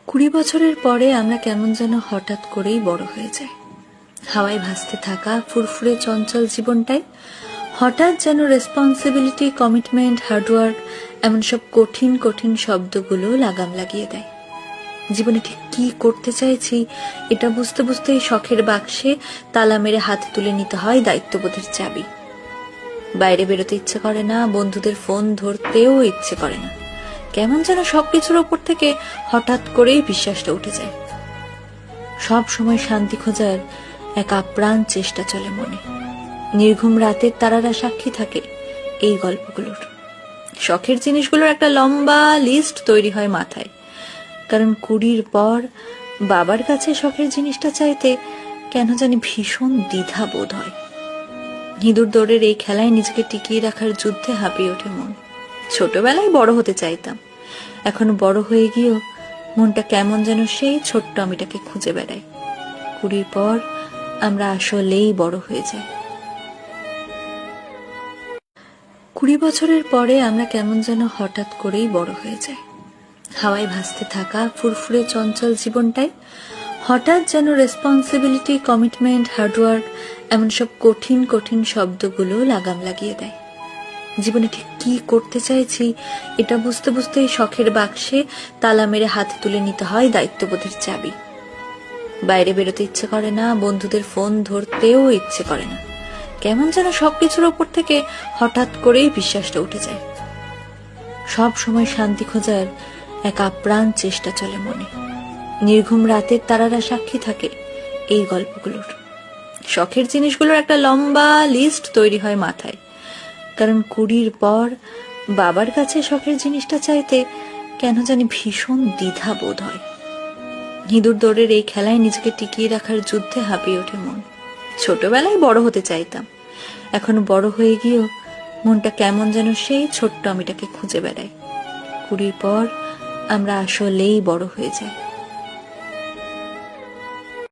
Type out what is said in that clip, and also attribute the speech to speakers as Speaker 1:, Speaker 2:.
Speaker 1: 20 বছরের পরে আমরা কেমন যেন হঠাৎ করেই বড় হয়ে যাই। হাওয়ায় ভাসতে থাকা ফুরফুরে চঞ্চল জীবনটাই হঠাৎ যেন রেসপন্সিবিলিটি, কমিটমেন্ট, হার্ডওয়ার্ক এমন সব কঠিন কঠিন শব্দগুলো লাগাম লাগিয়ে দেয়। জীবনে ঠিক কি করতে চাইছি এটা বুঝতে বুঝতেই শখের বাক্সে তালা মেরে হাতে তুলে নিতে হয় দায়িত্ববোধের চাবি। বাইরে বেরোতে ইচ্ছে করে না, বন্ধুদের ফোন ধরতেও ইচ্ছে করে না। কেমন যেন সবকিছুর ওপর থেকে হঠাৎ করেই বিশ্বাসটা উঠে যায়। সব সময় শান্তি খোঁজার এক আপ্রাণ চেষ্টা চলে মনে। নির্ঘুম রাতের তারারা সাক্ষী থাকে এই গল্পগুলোর। শখের জিনিসগুলোর একটা লম্বা লিস্ট তৈরি হয় মাথায়, কারণ 20 পর বাবার কাছে শখের জিনিসটা চাইতে কেন জানি ভীষণ দ্বিধা বোধ হয়। ইঁদুর দৌড়ের এই খেলায় নিজেকে টিকিয়ে রাখার যুদ্ধে হাঁপিয়ে ওঠে মন। ছোটবেলায় বড় হতে চাইতাম, এখন বড় হয়ে গিয়েও মনটা কেমন যেন সেই ছোট্ট আমিটাকে খুঁজে বেড়ায়। 20 পর আমরা আসলেই বড় হয়ে যাই। 20 বছরের পরে আমরা কেমন যেন হঠাৎ করেই বড় হয়ে যাই। হাওয়ায় ভাসতে থাকা ফুরফুরে চঞ্চল জীবনটাই হঠাৎ যেন রেসপন্সিবিলিটি, কমিটমেন্ট, হার্ডওয়ার্ক এমন সব কঠিন কঠিন শব্দগুলো লাগাম লাগিয়ে দেয়। জীবনে ঠিক কি করতে চাইছি এটা বুঝতে বুঝতেই শখের বাক্সে তালা মেরে হাতে তুলে নিতে হয় দায়িত্ববোধের চাবি। বাইরে বেরোতে ইচ্ছে করে না, বন্ধুদের ফোন ধরতেও ইচ্ছে করে না। কেমন যেন সবকিছুর ওপর থেকে হঠাৎ করেই বিশ্বাসটা উঠে যায়। সব সময় শান্তি খোঁজার এক আপ্রাণ চেষ্টা চলে মনে। নির্ঘুম রাতের তারারা সাক্ষী থাকে এই গল্পগুলোর। শখের জিনিসগুলোর একটা লম্বা লিস্ট তৈরি হয় মাথায়, কারণ 20 পর বাবার কাছে শখের জিনিসটা চাইতে কেন জানি ভীষণ দ্বিধা বোধ হয়। ইঁদুর দৌড়ের এই খেলায় নিজেকে টিকিয়ে রাখার যুদ্ধে হাঁপিয়ে ওঠে মন। ছোটবেলায় বড় হতে চাইতাম, এখন বড় হয়ে গিয়েও মনটা কেমন যেন সেই ছোট্ট আমিটাকে খুঁজে বেড়ায়। 20 পর আমরা আসলেই বড় হয়ে যাই।